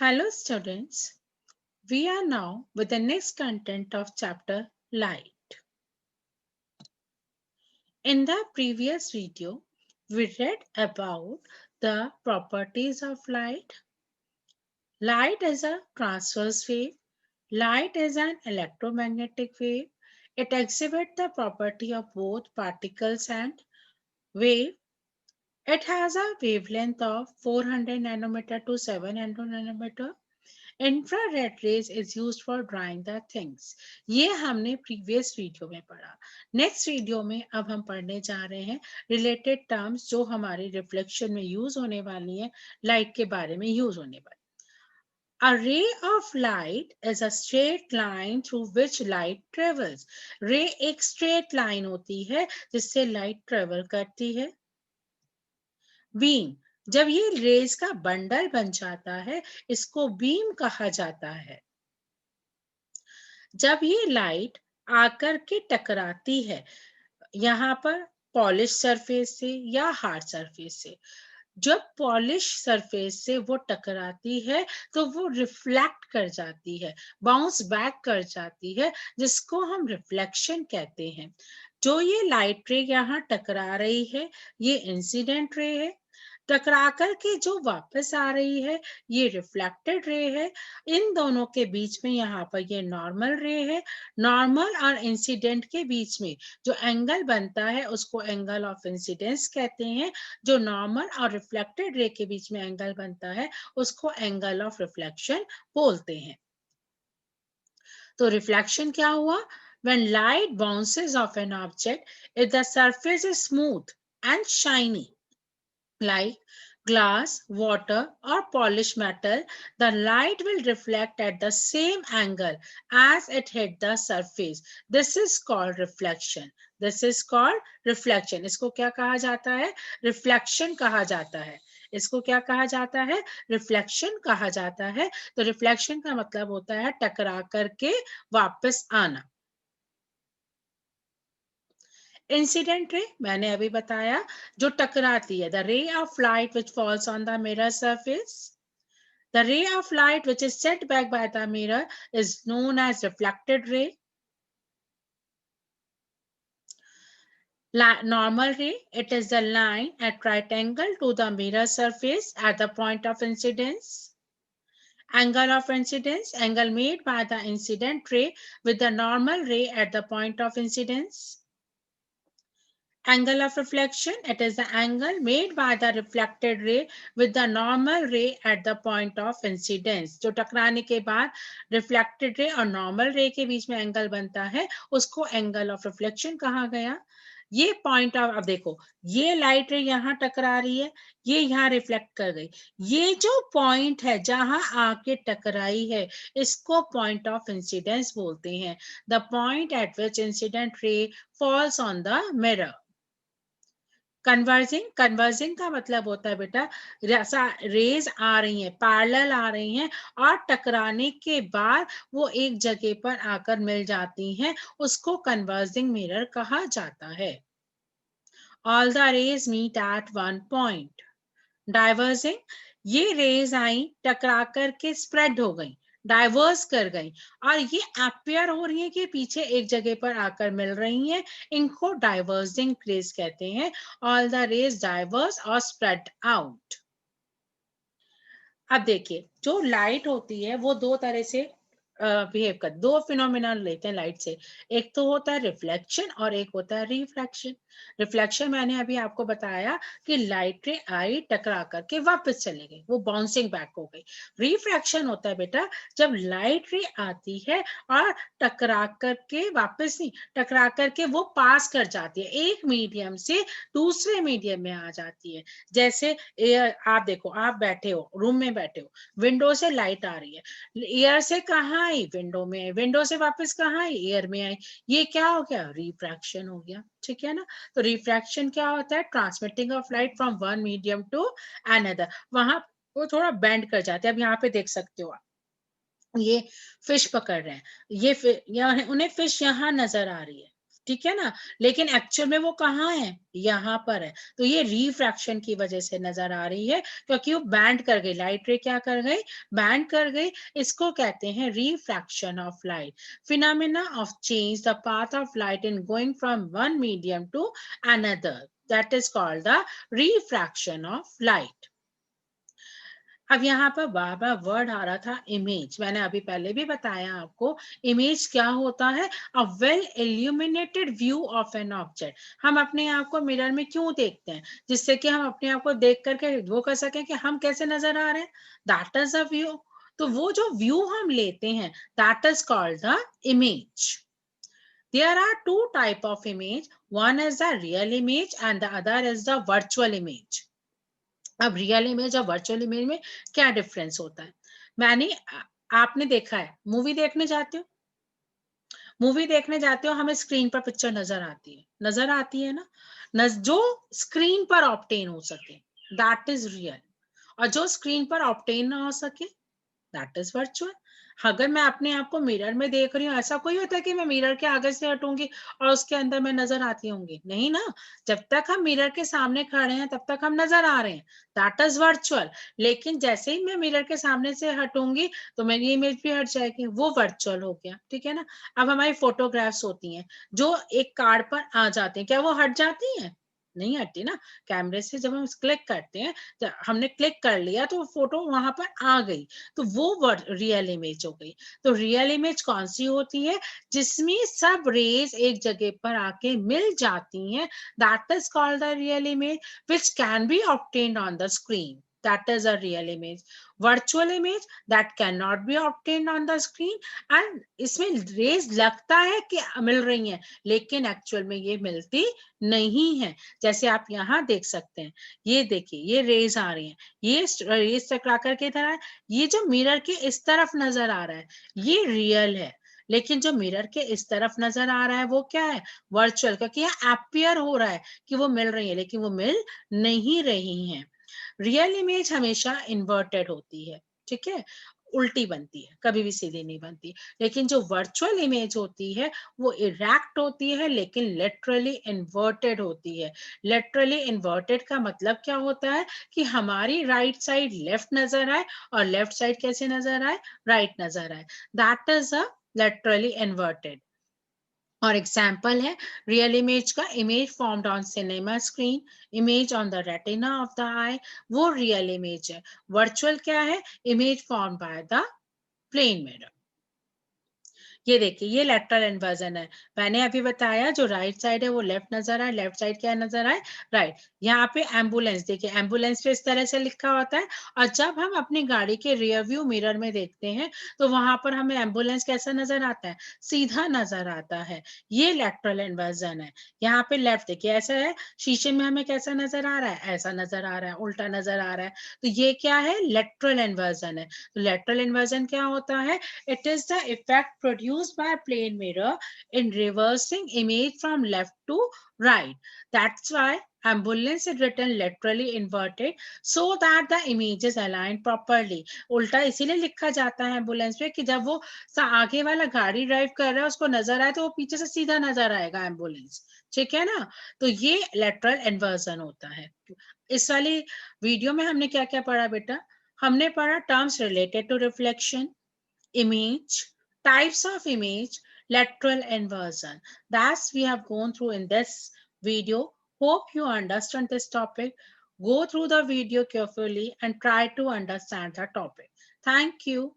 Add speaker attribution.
Speaker 1: Hello students, we are now with the next content of chapter Light. In the previous video, we read about the properties of light. Light is a transverse wave. Light is an electromagnetic wave. It exhibits the property of both particles and wave. It has a wavelength of 400 nanometer to 700 nanometer. Infrared rays is used for drawing the things. ये हमने previous video में पढ़ा। Next video में अब हम पढ़ने जा रहे हैं रिलेटेड टर्म्स जो हमारे रिफ्लेक्शन में यूज होने वाली है, लाइट के बारे में यूज होने वाली। A ray of light is a straight line through which light travels. रे एक स्ट्रेट लाइन होती है जिससे लाइट ट्रेवल करती है। बीम, जब ये रेज का बंडल बन जाता है इसको बीम कहा जाता है। जब ये लाइट आकर के टकराती है यहाँ पर पॉलिश सरफेस से या हार्ड सरफेस से, जब पॉलिश सरफेस से वो टकराती है तो वो रिफ्लेक्ट कर जाती है, बाउंस बैक कर जाती है, जिसको हम रिफ्लेक्शन कहते हैं। जो ये लाइट रे यहाँ टकरा रही है ये इंसिडेंट रे है, टकरा कर के जो वापस आ रही है ये रिफ्लेक्टेड रे है। इन दोनों के बीच में यहाँ पर ये नॉर्मल रे है। नॉर्मल और इंसिडेंट के बीच में जो एंगल बनता है उसको एंगल ऑफ इंसिडेंस कहते हैं। जो नॉर्मल और रिफ्लेक्टेड रे के बीच में एंगल बनता है उसको एंगल ऑफ रिफ्लेक्शन बोलते हैं। तो रिफ्लेक्शन क्या हुआ? When light bounces off an object, if the surface is smooth and shiny, like glass, water, or polished metal, the light will reflect at the same angle as it hit the surface. This is called reflection. This is called reflection. इसको क्या कहा जाता है? Reflection कहा जाता है। इसको क्या कहा जाता है? रिफ्लेक्शन कहा जाता है। तो रिफ्लेक्शन का मतलब होता है टकरा करके वापस आना। इंसिडेंट रे मैंने अभी बताया, जो टकराती है, the ray of light which falls on the mirror surface. The ray of light which is set back by the mirror is known as reflected ray. Normal ray, it is the line at right angle to the mirror surface at the point of incidence. Angle of incidence, angle made by the incident ray with the normal ray at the point of incidence. Angle of reflection, it is the angle made by the reflected ray with the normal ray at the point of incidence. जो टकराने के बाद reflected ray और normal ray के बीच में angle बनता है उसको angle of reflection कहा गया। ये पॉइंट ऑफ, अब देखो ये लाइट रे यहाँ टकरा रही है, ये यहाँ रिफ्लेक्ट कर गई, ये जो पॉइंट है जहां आके टकराई है इसको पॉइंट ऑफ इंसिडेंस बोलते हैं। The point eight which incident ray false on the mirror. Converging, converging का मतलब होता है बेटा रेज आ रही हैं, पैरेलल आ रही हैं और टकराने के बाद वो एक जगह पर आकर मिल जाती हैं, उसको कन्वर्जिंग मिरर कहा जाता है। All the rays meet at one point. Diverging, ये रेज आई टकरा करके स्प्रेड हो गई, डाइवर्स कर गई और ये अपियर हो रही है कि पीछे एक जगह पर आकर मिल रही हैं, इनको डाइवर्जिंग रेज कहते हैं। ऑल द रेज डाइवर्स और स्प्रेड आउट। अब देखिए जो लाइट होती है वो दो तरह से बिहेव कर, दो फिनोमिना लेते हैं लाइट से, एक तो होता है रिफ्लेक्शन और एक होता है रिफ्रैक्शन। रिफ्लेक्शन मैंने अभी आपको बताया कि लाइट रे आई टकरा करके वापस चली गई, वो बाउंसिंग बैक हो गई। रिफ्रैक्शन होता है बेटा जब लाइट रे आती है और टकरा करके वापस नहीं, टकरा करके वो पास कर जाती है, एक मीडियम से दूसरे मीडियम में आ जाती है। जैसे एयर, आप देखो आप बैठे हो, रूम में बैठे हो, विंडो से लाइट आ रही है, एयर से कहाँ आई? विंडो में आई, विंडो से वापस कहाँ आई? एयर में आई। ये क्या हो गया? रिफ्रैक्शन हो गया। ठीक है ना? तो रिफ्रैक्शन क्या होता है? Transmitting of light from one medium to another. वहां वो थोड़ा बेंड कर जाते हैं। अब यहाँ पे देख सकते हो आप, ये फिश पकड़ रहे हैं, ये उन्हें फिश यहाँ नजर आ रही है, ठीक है ना, लेकिन एक्चुअल में वो कहाँ है, यहाँ पर है। तो ये रिफ्रैक्शन की वजह से नजर आ रही है, क्योंकि वो बैंड कर गई, लाइट रे क्या कर गई, बैंड कर गई। इसको कहते हैं refraction of light, phenomena of change the path of light in going from one medium to another, that is called the refraction of light. अब यहाँ पर बार बार वर्ड आ रहा था इमेज, मैंने अभी पहले भी बताया आपको इमेज क्या होता है, a well illuminated view of an object. हम अपने आप को मिरर में क्यों देखते हैं, जिससे कि हम अपने आप को देख करके वो कर सकें कि हम कैसे नजर आ रहे हैं, दैट इज अ व्यू। तो वो जो व्यू हम लेते हैं, that is called the image. There are two type of image, one is the real image and the other is the virtual image. अब रियल इमेज और वर्चुअल इमेज में क्या डिफरेंस होता है, मैंने आपने देखा है, मूवी देखने जाते हो हमें स्क्रीन पर पिक्चर नजर आती है ना, जो स्क्रीन पर ऑब्टेन हो सके दैट इज रियल, और जो स्क्रीन पर ऑब्टेन ना हो सके दैट इज वर्चुअल। अगर मैं अपने आप को मिरर में देख रही हूँ, ऐसा कोई होता है कि मैं मिरर के आगे से हटूंगी और उसके अंदर मैं नजर आती होंगी, नहीं ना। जब तक हम मिरर के सामने खड़े हैं तब तक हम नजर आ रहे हैं, दैट इज वर्चुअल। लेकिन जैसे ही मैं मिरर के सामने से हटूंगी तो मेरी इमेज भी हट जाएगी, वो वर्चुअल हो गया, ठीक है ना। अब हमारी फोटोग्राफ्स होती हैं जो एक कार्ड पर आ जाते हैं, क्या वो हट जाती हैं, नहीं हटती ना। कैमरे से जब हम क्लिक करते हैं, हमने क्लिक कर लिया तो फोटो वहां पर आ गई, तो वो रियल इमेज हो गई। तो रियल इमेज कौन सी होती है, जिसमें सब रेज एक जगह पर आके मिल जाती हैं, that is called the real image which can be obtained on the screen, that is a real image. Virtual image that cannot be obtained on the screen, and इसमें रेज लगता है कि मिल रही हैं लेकिन एक्चुअल में ये मिलती नहीं है। जैसे आप यहाँ देख सकते हैं, ये देखिए ये रेज आ रही हैं, ये रेज टकरा करके इधर आए, ये जो मिरर के इस तरफ नजर आ रहा है ये रियल है, लेकिन जो मिरर के इस तरफ नजर आ रहा है वो क्या है, वर्चुअल, क्योंकि यहाँ अपियर हो रहा है कि वो मिल रही है लेकिन वो मिल नहीं रही हैं। रियल इमेज हमेशा इन्वर्टेड होती है, ठीक है, उल्टी बनती है, कभी भी सीधी नहीं बनती। लेकिन जो वर्चुअल इमेज होती है वो इरेक्ट होती है लेकिन लिटरली इन्वर्टेड होती है। लिटरली इन्वर्टेड का मतलब क्या होता है कि हमारी राइट साइड लेफ्ट नजर आए और लेफ्ट साइड कैसे नजर आए, राइट नजर आए, that is a literally inverted. और एग्जाम्पल है रियल इमेज का, image formed on cinema screen, image on the retina of the eye, वो रियल इमेज है। वर्चुअल क्या है, image form by the plane mirror. ये देखिए ये लेटरल इन्वर्जन है, मैंने अभी बताया जो राइट साइड है वो लेफ्ट नजर आए, लेफ्ट साइड क्या नजर आए, राइट। यहाँ पे एम्बुलेंस देखिए, एम्बुलेंस पे इस तरह से लिखा होता है, और जब हम अपनी गाड़ी के रियर व्यू मिरर में देखते हैं तो वहां पर हमें एम्बुलेंस कैसा नजर आता है, सीधा नजर आता है। ये लेटरल इन्वर्जन है। यहाँ पे लेफ्ट देखिए ऐसा है, शीशे में हमें कैसा नजर आ रहा है, ऐसा नजर आ रहा है, उल्टा नजर आ रहा है, तो ये क्या है, लेटरल इन्वर्जन है। तो लेटरल इन्वर्जन क्या होता है, it is the effect produced by a plane mirror in reversing image from left to right. That's why ambulance is written laterally inverted so that the image is aligned properly. उल्टा इसीलिए लिखा जाता है ambulance पे कि जब वो आगे वाला गाड़ी ड्राइव कर रहा है उसको नजर आए तो वो पीछे से सीधा नजर आएगा एम्बुलेंस, ठीक है ना। तो ये लेटरल इन्वर्जन होता है। इस वाली वीडियो में हमने क्या क्या पढ़ा बेटा, हमने पढ़ा terms related to reflection, image, types of image, lateral inversion. That's we have gone through in this video. Hope you understand this topic. Go through the video carefully and try to understand the topic. Thank you.